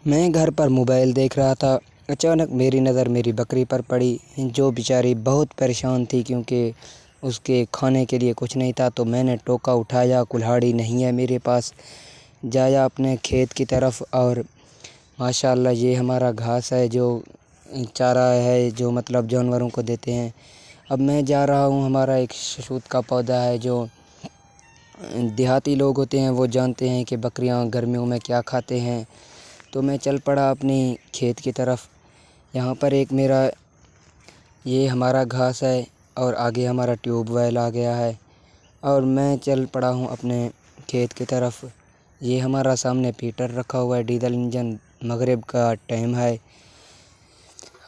मैं घर पर मोबाइल देख रहा था। अचानक मेरी नज़र मेरी बकरी पर पड़ी, जो बेचारी बहुत परेशान थी क्योंकि उसके खाने के लिए कुछ नहीं था। तो मैंने टोका उठाया, कुल्हाड़ी नहीं है मेरे पास, जाया अपने खेत की तरफ और माशाअल्लाह ये हमारा घास है जो चारा है, जो मतलब जानवरों को देते हैं। अब मैं जा रहा हूँ। हमारा एक शहतूत का पौधा है। जो देहाती लोग होते हैं वो जानते हैं कि बकरियां गर्मियों में क्या खाते हैं। तो मैं चल पड़ा अपनी खेत की तरफ। यहाँ पर एक मेरा ये हमारा घास है और आगे हमारा ट्यूबवेल आ गया है और मैं चल पड़ा हूँ अपने खेत की तरफ। ये हमारा सामने पीटर रखा हुआ है, डीजल इंजन। मगरिब का टाइम है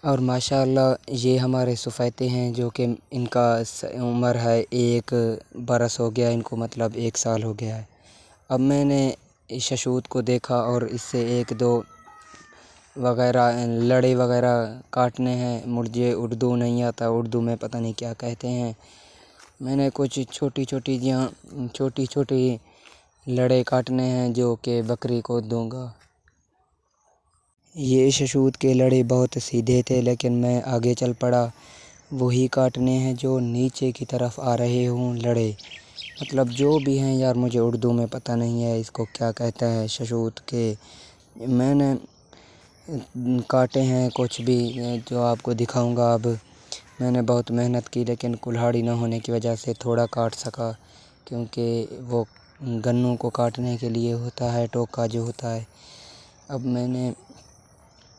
और माशाअल्लाह ये हमारे सफ़ेदे हैं जो कि इनका उम्र है 1 बरस हो गया इनको, मतलब 1 साल हो गया है। अब मैंने इस शहतूत को देखा और इससे 1-2 वगैरह लड़े वगैरह काटने हैं। मुझे उर्दू नहीं आता, उर्दू में पता नहीं क्या कहते हैं। मैंने कुछ छोटी छोटी लड़े काटने हैं जो कि बकरी को दूंगा। ये शहतूत के लड़े बहुत सीधे थे लेकिन मैं आगे चल पड़ा। वही काटने हैं जो नीचे की तरफ आ रहे हों लड़े, मतलब जो भी हैं यार, मुझे उर्दू में पता नहीं है इसको क्या कहता है शहतूत के। मैंने काटे हैं कुछ भी जो आपको दिखाऊंगा। अब मैंने बहुत मेहनत की लेकिन कुल्हाड़ी ना होने की वजह से थोड़ा काट सका, क्योंकि वो गन्नों को काटने के लिए होता है टोका जो होता है। अब मैंने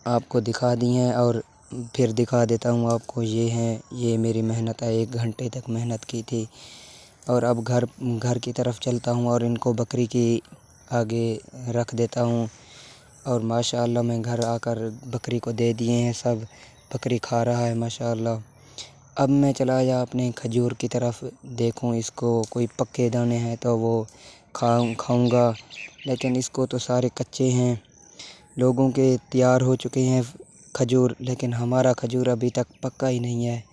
आपको दिखा दी हैं और फिर दिखा देता हूँ आपको। ये मेरी मेहनत है, 1 घंटे तक मेहनत की थी। और अब घर की तरफ चलता हूँ और इनको बकरी की आगे रख देता हूँ। और माशाअल्लाह मैं घर आकर बकरी को दे दिए हैं सब। बकरी खा रहा है माशाअल्लाह। अब मैं चला आया अपने खजूर की तरफ, देखूँ इसको कोई पक्के दाने हैं तो वो खाऊंगा, लेकिन इसको तो सारे कच्चे हैं। लोगों के तैयार हो चुके हैं खजूर, लेकिन हमारा खजूर अभी तक पक्का ही नहीं है।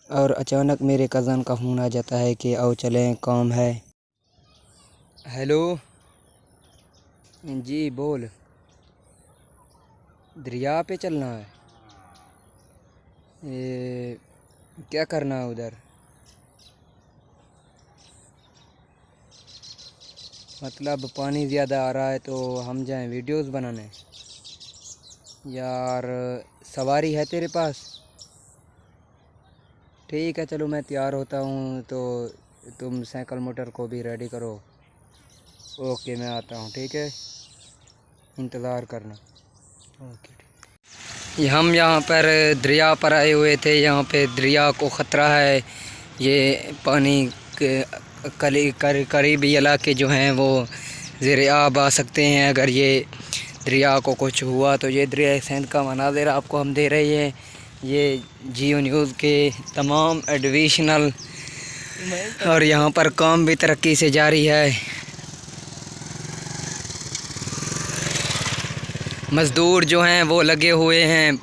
और अचानक मेरे कज़न का फ़ोन आ जाता है कि आओ चलें, काम है। हेलो जी बोल। दरिया पे चलना है? ये क्या करना है उधर? मतलब पानी ज़्यादा आ रहा है तो हम जाएं वीडियोस बनाने? यार सवारी है तेरे पास? ठीक है चलो मैं तैयार होता हूँ, तो तुम साइकिल मोटर को भी रेडी करो। ओके मैं आता हूँ, ठीक है, इंतज़ार करना। ओके। हम यहाँ पर दरिया पर आए हुए थे। यहाँ पे दरिया को ख़तरा है। ये पानी के करीबी इलाके जो हैं वो ज़ेरे आब आ सकते हैं अगर ये दरिया को कुछ हुआ तो। ये दरिया सिंध का मनाज़िर आपको हम दे रहे हैं। ये जियो न्यूज़ के तमाम एडिशनल, और यहाँ पर काम भी तरक्की से जारी है। मज़दूर जो हैं वो लगे हुए हैं,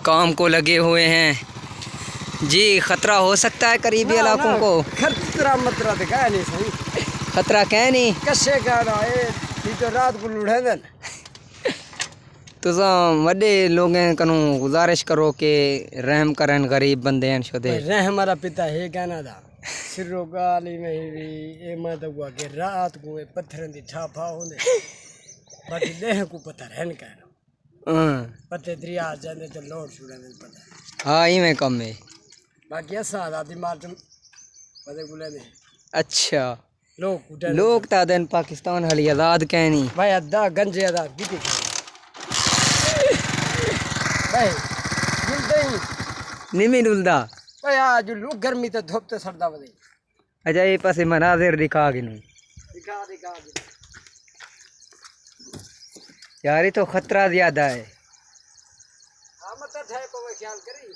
काम को लगे हुए हैं। जी ख़तरा हो सकता है करीबी इलाकों को? खतरा मतरा तो कह नहीं सही। ख़तरा कह नहीं कशे कहना है तो रात को लुढ़े देन। तुसा वड्डे लोगों कनु गुजारिश करो कि रहम करन, गरीब बंदे हैं शुदे। रह हमारा पिता है कहना था सिरो गाली में भी ए मैं तो हुआ कि रात को पत्थरों की छापा होंदे बाकी देह को पता रहन कहना पत्ते दरिया जाने तो लोड छुड़े दे पता। हाँ ही में कम है बाकी ऐसा दादी मार तुम पते गुले ने। अच्छा लोग तादन पाकिस्तान हली आज़ाद कहनी भाई अद्दा गंजे अदा बीती भाई मिलते ही निमी डुलदा भाई आज लोग गर्मी तो धूप तो सर्दा बदे। अच्छा ये पासे मनाजिर दिखा के नहीं दिखा यार, ये तो खतरा ज्यादा है। हाँ मतलब है पर ख्याल करी